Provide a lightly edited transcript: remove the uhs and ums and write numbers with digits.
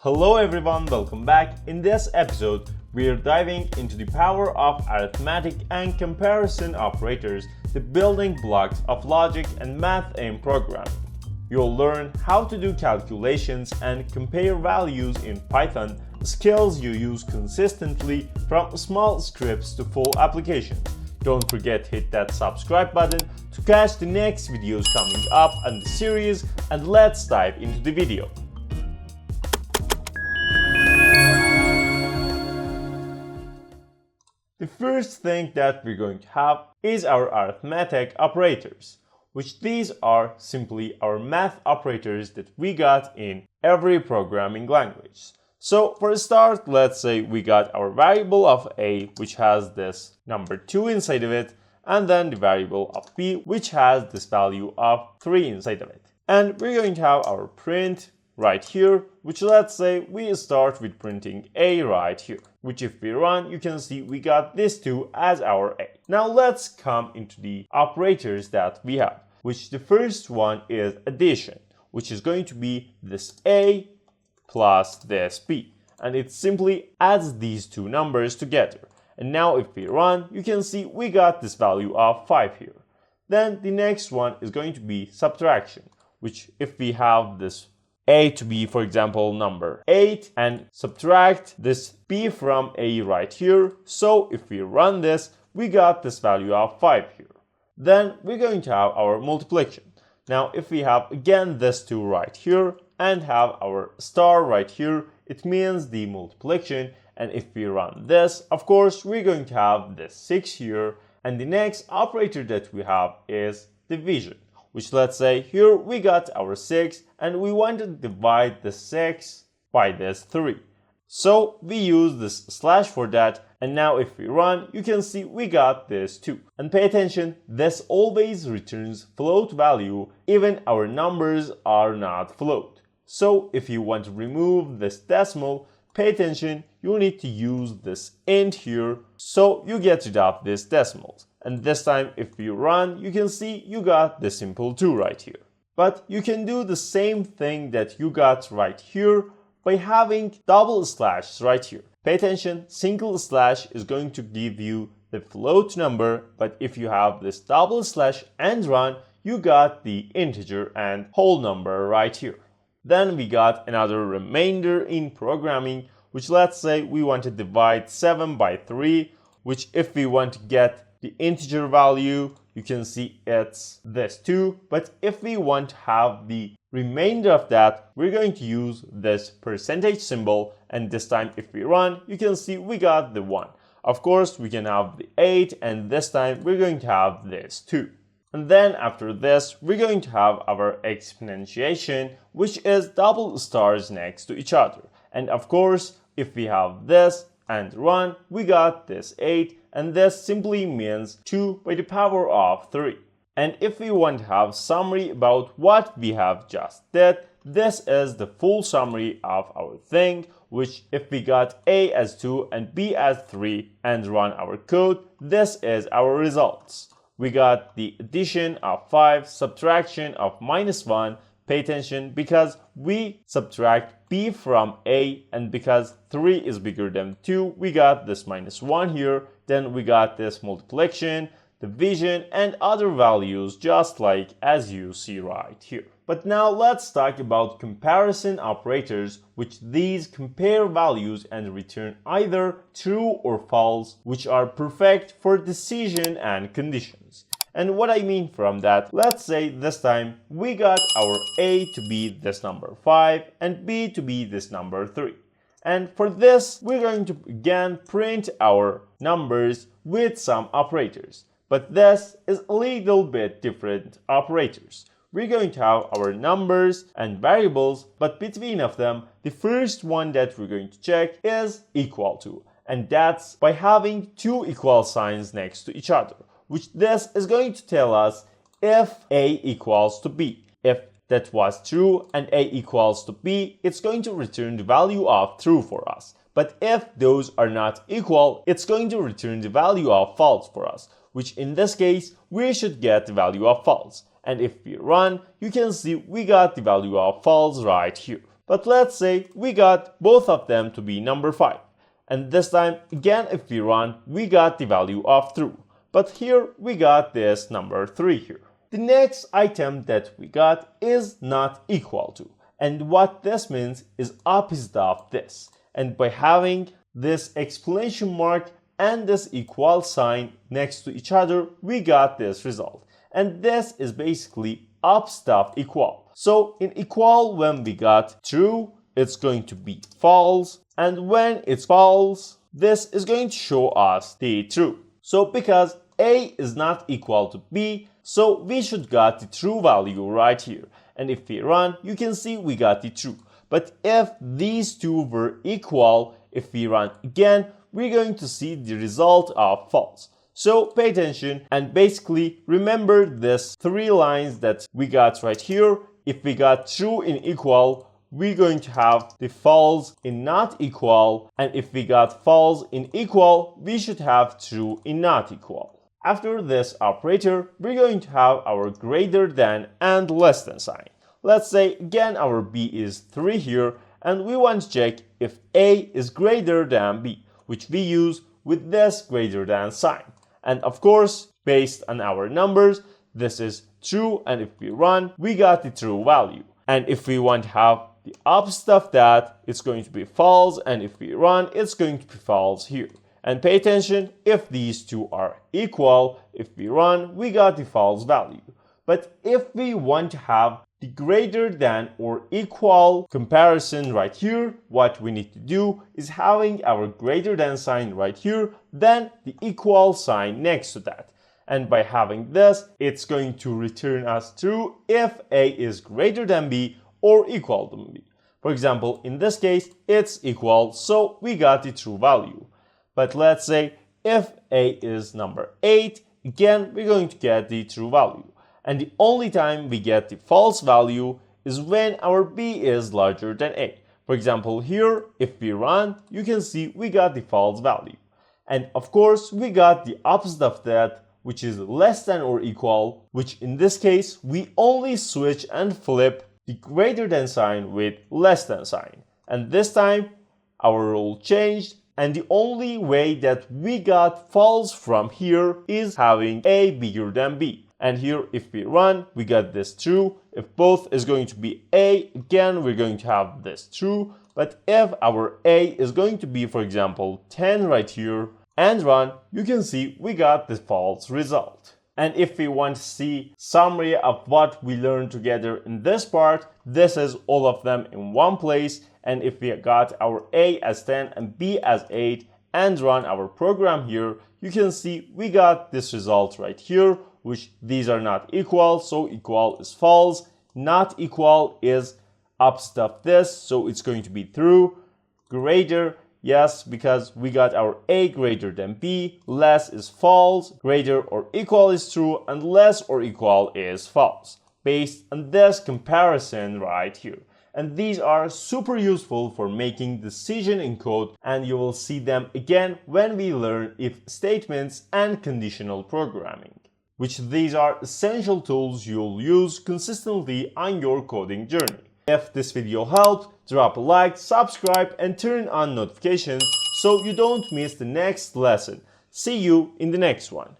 Hello everyone, welcome back. In this episode, we're diving into the power of arithmetic and comparison operators, the building blocks of logic and math in programming. You'll learn how to do calculations and compare values in Python, skills you use consistently from small scripts to full applications. Don't forget to hit that subscribe button to catch the next videos coming up in the series, and let's dive into the video. The first thing that we're going to have is our arithmetic operators, which these are simply our math operators that we got in every programming language. So for a start, let's say we got our variable of a, which has this number 2 inside of it, and then the variable of b, which has this value of 3 inside of it. And we're going to have our print right here, which let's say we start with printing a right here, which if we run, you can see we got this 2 as our a. Now let's come into the operators that we have, which the first one is addition, which is going to be this a plus this b, and it simply adds these two numbers together. And now if we run, you can see we got this value of 5 here. Then the next one is going to be subtraction, which if we have this a to be, for example, number 8, and subtract this b from a right here, so if we run this, we got this value of 5 here. Then we're going to have our multiplication. Now if we have again this 2 right here and have our star right here, it means the multiplication, and if we run this, of course we're going to have this 6 here, and the next operator that we have is division, which let's say here we got our 6 and we want to divide the 6 by this 3. So we use this slash for that, and now if we run, you can see we got this 2. And pay attention, this always returns float value even our numbers are not float. So if you want to remove this decimal, pay attention, you need to use this int here, so you get rid of this decimals. And this time if you run, you can see you got the simple 2 right here. But you can do the same thing that you got right here by having double slash right here. Pay attention, single slash is going to give you the float number, but if you have this double slash and run, you got the integer and whole number right here. Then we got another remainder in programming, which let's say we want to divide 7 by 3, which if we want to get the integer value, you can see it's this 2, but if we want to have the remainder of that, we're going to use this percentage symbol, and this time if we run, you can see we got the 1. Of course, we can have the 8, and this time we're going to have this 2. And then after this, we're going to have our exponentiation, which is double stars next to each other. And of course, if we have this and run, we got this 8, and this simply means 2 by the power of 3. And if we want to have summary about what we have just did, this is the full summary of our thing, which if we got a as 2 and b as 3 and run our code, this is our results. We got the addition of 5, subtraction of -1. Pay attention, because we subtract b from a, and because 3 is bigger than 2, we got this -1 here. Then we got this multiplication, division, and other values just like as you see right here. But now let's talk about comparison operators, which these compare values and return either true or false, which are perfect for decision and conditions. And what I mean from that, let's say this time we got our a to be this number 5 and b to be this number 3. And for this, we're going to again print our numbers with some operators. But this is a little bit different operators. We're going to have our numbers and variables, but between of them, the first one that we're going to check is equal to. And that's by having two equal signs next to each other, which this is going to tell us if a equals to b. If that was true and a equals to b, it's going to return the value of true for us. But if those are not equal, it's going to return the value of false for us, which in this case, we should get the value of false. And if we run, you can see we got the value of false right here. But let's say we got both of them to be number 5. And this time, again, if we run, we got the value of true. But here, we got this number 3 here. The next item that we got is not equal to. And what this means is opposite of this. And by having this exclamation mark and this equal sign next to each other, we got this result. And this is basically opposite of equal. So in equal, when we got true, it's going to be false. And when it's false, this is going to show us the true. So because A is not equal to B, so we should got the true value right here. And if we run, you can see we got the true. But if these two were equal, if we run again, we're going to see the result of false. So pay attention and basically remember this 3 lines that we got right here. If we got true in equal, we're going to have the false in not equal. And if we got false in equal, we should have true in not equal. After this operator, we're going to have our greater than and less than sign. Let's say again our B is 3 here and we want to check if A is greater than B, which we use with this greater than sign. And of course, based on our numbers, this is true, and if we run, we got the true value. And if we want to have the opposite of that, it's going to be false, and if we run, it's going to be false here. And pay attention, if these two are equal, if we run, we got the false value. But if we want to have the greater than or equal comparison right here, what we need to do is having our greater than sign right here, then the equal sign next to that. And by having this, it's going to return us true if A is greater than B or equal to B. For example, in this case, it's equal, so we got the true value. But let's say if A is number 8, again, we're going to get the true value. And the only time we get the false value is when our B is larger than A. For example, here, if we run, you can see we got the false value. And of course, we got the opposite of that, which is less than or equal, which in this case, we only switch and flip the greater than sign with less than sign. And this time, our rule changed, and the only way that we got false from here is having A bigger than B. And here, if we run, we got this true. If both is going to be A, again, we're going to have this true. But if our A is going to be, for example, 10 right here, and run, you can see we got the false result. And if we want to see summary of what we learned together in this part, this is all of them in one place. And if we got our A as 10 and B as 8 and run our program here, you can see we got this result right here, which these are not equal, so equal is false. Not equal is opposite of this, so it's going to be true. Greater, yes, because we got our A greater than B. Less is false. Greater or equal is true, and less or equal is false, based on this comparison right here. And these are super useful for making decision in code, and you will see them again when we learn if statements and conditional programming, which these are essential tools you'll use consistently on your coding journey. If this video helped, drop a like, subscribe, and turn on notifications so you don't miss the next lesson. See you in the next one.